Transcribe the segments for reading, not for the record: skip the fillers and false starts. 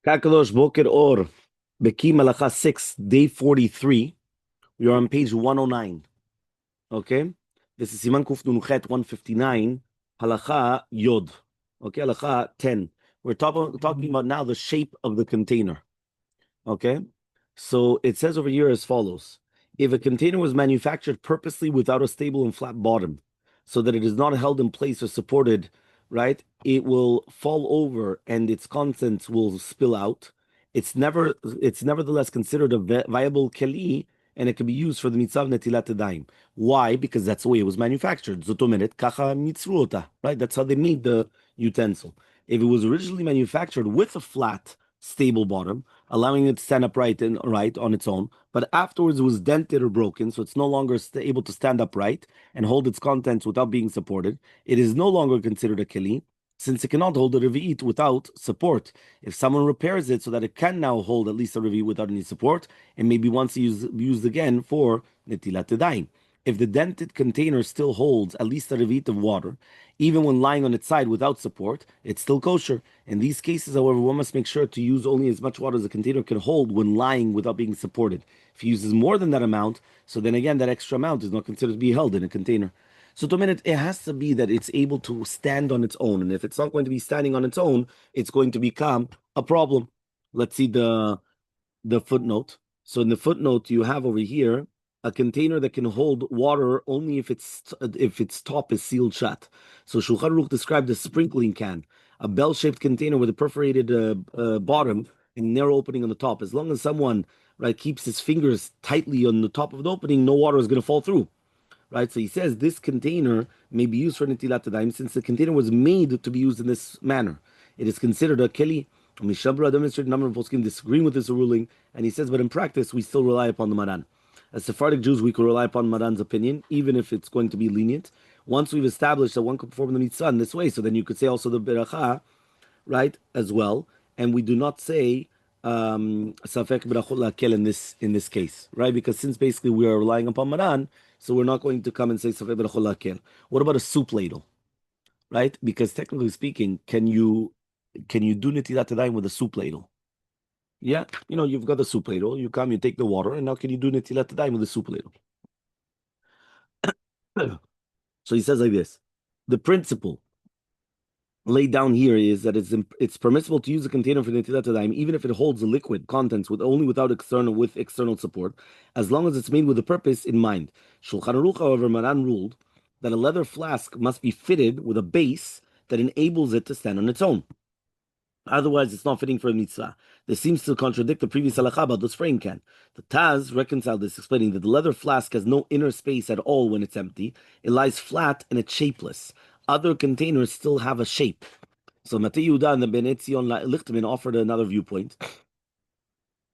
Kakadosh Boker Or, Bekiim Halacha 6, day 43. We are on page 109. Okay? This is Siman Kuf Nunchet 159, Halacha Yod. Okay, Halacha 10. We're talking about now the shape of the container. Okay? So it says over here as follows. If a container was manufactured purposely without a stable and flat bottom, so that it is not held in place or supported, right, it will fall over and its contents will spill out. It's nevertheless considered a viable keli, and it can be used for the mitzvah Netilat Yadayim. Why? Because that's the way it was manufactured. Zotomet kacha mitzru ota, right? That's how they made the utensil. If it was originally manufactured with a flat, stable bottom, allowing it to stand upright and right on its own, but afterwards it was dented or broken, so it's no longer able to stand upright and hold its contents without being supported. It is no longer considered a keli, since it cannot hold a revi'it without support. If someone repairs it so that it can now hold at least a revi'it without any support, and maybe once used again for Netilat Yadayim. If the dented container still holds at least a revi'it of water, even when lying on its side without support, it's still kosher. In these cases, however, one must make sure to use only as much water as the container can hold when lying without being supported. If he uses more than that amount, so then again, that extra amount is not considered to be held in a container. So to a minute, it has to be that it's able to stand on its own. And if it's not going to be standing on its own, it's going to become a problem. Let's see the footnote. So in the footnote, you have over here a container that can hold water only if its top is sealed shut. So Shulchan Aruch described a sprinkling can, a bell-shaped container with a perforated bottom and narrow opening on the top. As long as someone keeps his fingers tightly on the top of the opening, no water is going to fall through. Right, so he says this container may be used for Netilat Yadayim since the container was made to be used in this manner. It is considered a keli. Mishabra demonstrated a number of poskim disagreeing with this ruling, and he says, but in practice, we still rely upon the Maran. As Sephardic Jews, we could rely upon Maran's opinion, even if it's going to be lenient. Once we've established that one could perform the mitzvah in this way, so then you could say also the beracha, right, as well. And we do not say safek berachot lakel in this case, right? Because since basically we are relying upon Maran, so we're not going to come and say safek berachot lakel. What about a soup ladle, right? Because technically speaking, can you do netilat yadayim with a soup ladle? Yeah, you've got the soup ladle. You come, you take the water, and now can you do netilat yadayim with the soup ladle? So he says like this: the principle laid down here is that it's permissible to use a container for netilat yadayim, even if it holds the liquid contents without external support, as long as it's made with a purpose in mind. Shulchan Aruch, however, Maran ruled that a leather flask must be fitted with a base that enables it to stand on its own. Otherwise, it's not fitting for a mitzvah. This seems to contradict the previous halacha about the spraying can. The Taz reconciled this, explaining that the leather flask has no inner space at all when it's empty. It lies flat and it's shapeless. Other containers still have a shape. So Matei Yehuda and the Ben Etzion Lichtenman offered another viewpoint.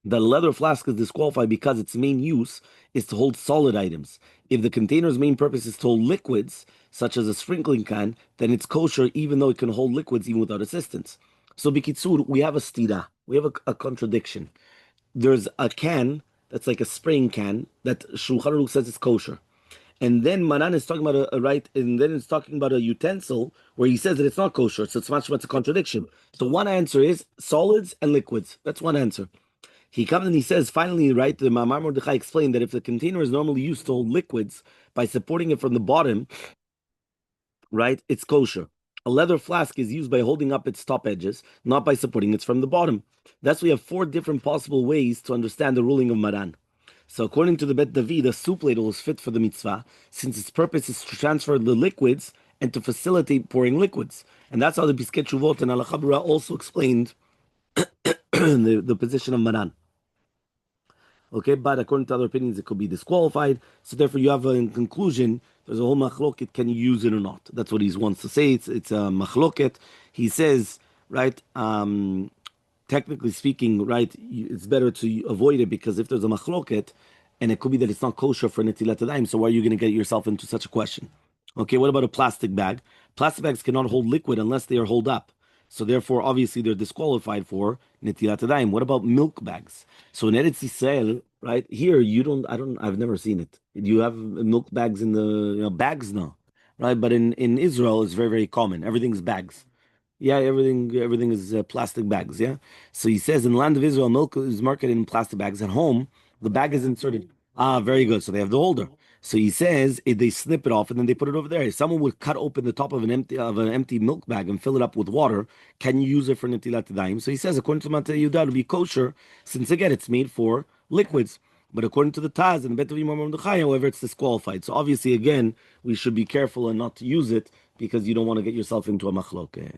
The leather flask is disqualified because its main use is to hold solid items. If the container's main purpose is to hold liquids, such as a sprinkling can, then it's kosher even though it can hold liquids even without assistance. So Bikitsur, we have a stira, we have a contradiction. There's a can that's like a spraying can that Shulchan Aruch says is kosher. And then Manan is talking about and then it's talking about a utensil where he says that it's not kosher. So it's much a contradiction. So one answer is solids and liquids. That's one answer. He comes and he says, finally, right, the Mamar Mordechai explained that if the container is normally used to hold liquids by supporting it from the bottom, right, it's kosher. A leather flask is used by holding up its top edges, not by supporting it from the bottom. Thus, we have four different possible ways to understand the ruling of Maran. So, according to the Bet David, a soup ladle is fit for the mitzvah, since its purpose is to transfer the liquids and to facilitate pouring liquids. And that's how the Piskei Teshuvot and Al also explained the position of Maran. Okay, but according to other opinions, it could be disqualified. So therefore, you have in conclusion, there's a whole machloket, can you use it or not? That's what he wants to say. It's a machloket. He says, right, technically speaking, right, it's better to avoid it because if there's a machloket, and it could be that it's not kosher for netilat yadayim, so why are you going to get yourself into such a question? Okay, what about a plastic bag? Plastic bags cannot hold liquid unless they are held up. So therefore, obviously, they're disqualified for netilat yadayim. What about milk bags? So in Eretz Yisrael, right here, I've never seen it. You have milk bags in the bags now, right? But in Israel, it's very very common. Everything's bags. Yeah, everything is plastic bags. Yeah. So he says in the land of Israel, milk is marketed in plastic bags. At home, the bag is inserted. Ah, very good. So they have the holder. So he says they snip it off and then they put it over there. If someone would cut open the top of an empty milk bag and fill it up with water, can you use it for Netilat Yadayim? So he says according to Mata Yehuda, it would be kosher since again it's made for liquids. But according to the Taz and the Bet of Imam Mordechai, however, it's disqualified. So obviously, again, we should be careful and not to use it because you don't want to get yourself into a machloket.